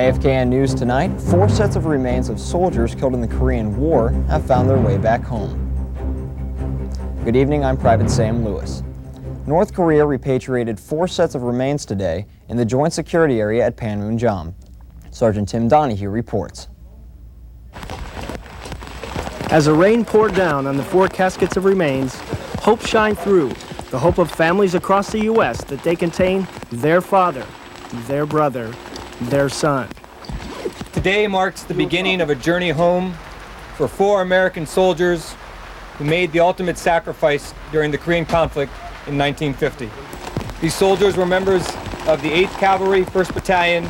AFKN News tonight, 4 sets of remains of soldiers killed in the Korean War have found their way back home. Good evening, I'm Private Sam Lewis. North Korea repatriated 4 sets of remains today in the joint security area at Panmunjom. Sergeant Tim Donahue reports. As the rain poured down on the 4 caskets of remains, hope shined through, the hope of families across the U.S. that they contain their father, their brother, their son. Today marks the beginning of a journey home for 4 American soldiers who made the ultimate sacrifice during the Korean conflict in 1950. These soldiers were members of the 8th Cavalry, 1st Battalion,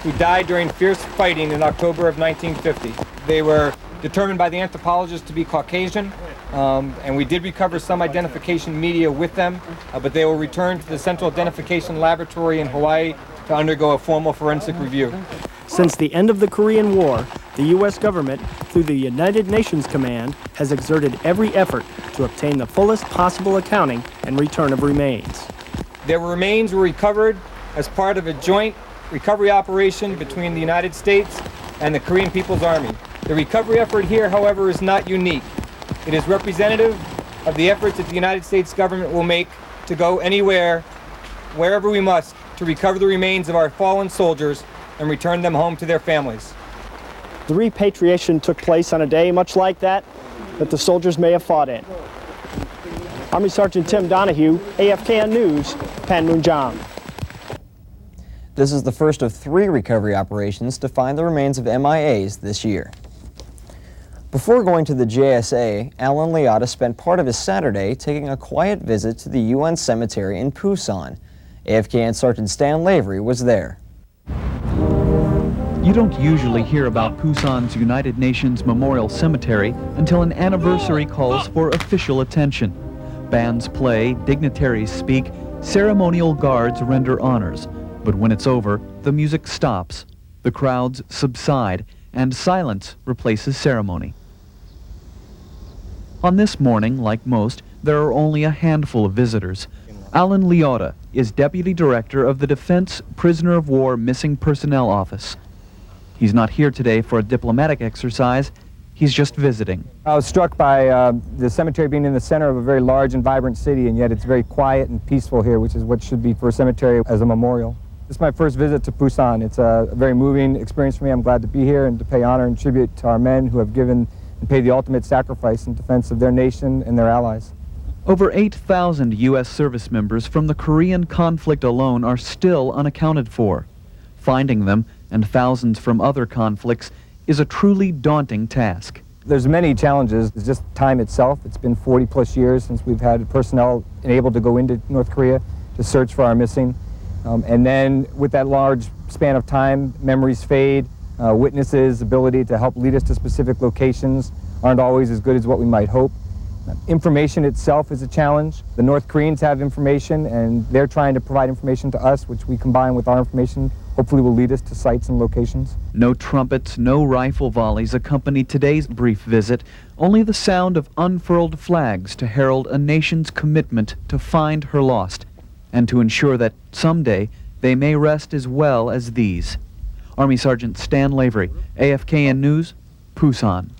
who died during fierce fighting in October of 1950. They were determined by the anthropologists to be Caucasian, and we did recover some identification media with them, but they will return to the Central Identification Laboratory in Hawaii to undergo a formal forensic review. Since the end of the Korean War, the U.S. government, through the United Nations Command, has exerted every effort to obtain the fullest possible accounting and return of remains. Their remains were recovered as part of a joint recovery operation between the United States and the Korean People's Army. The recovery effort here, however, is not unique. It is representative of the efforts that the United States government will make to go anywhere, wherever we must, to recover the remains of our fallen soldiers and return them home to their families. The repatriation took place on a day much like that the soldiers may have fought in. Army Sergeant Tim Donahue, AFKN News, Panmunjom. This is the first of 3 recovery operations to find the remains of MIAs this year. Before going to the JSA, Alan Liotta spent part of his Saturday taking a quiet visit to the UN cemetery in Busan. AFKN Sergeant Stan Lavery was there. You don't usually hear about Busan's United Nations Memorial Cemetery until an anniversary calls for official attention. Bands play, dignitaries speak, ceremonial guards render honors. But when it's over, the music stops, the crowds subside, and silence replaces ceremony. On this morning, like most, there are only a handful of visitors. Alan Liotta is Deputy Director of the Defense Prisoner of War Missing Personnel Office. He's not here today for a diplomatic exercise, he's just visiting. I was struck by the cemetery being in the center of a very large and vibrant city, and yet it's very quiet and peaceful here, which is what should be for a cemetery as a memorial. This is my first visit to Busan. It's a very moving experience for me. I'm glad to be here and to pay honor and tribute to our men who have given and paid the ultimate sacrifice in defense of their nation and their allies. Over 8,000 U.S. service members from the Korean conflict alone are still unaccounted for. Finding them, and thousands from other conflicts, is a truly daunting task. There's many challenges. It's just time itself. It's been 40+ years since we've had personnel enabled to go into North Korea to search for our missing. And then with that large span of time, memories fade, witnesses' ability to help lead us to specific locations aren't always as good as what we might hope. Information itself is a challenge. The North Koreans have information, and they're trying to provide information to us, which we combine with our information, hopefully will lead us to sites and locations. No trumpets, no rifle volleys accompanied today's brief visit, only the sound of unfurled flags to herald a nation's commitment to find her lost, and to ensure that someday they may rest as well as these. Army Sergeant Stan Lavery, AFKN News, Busan.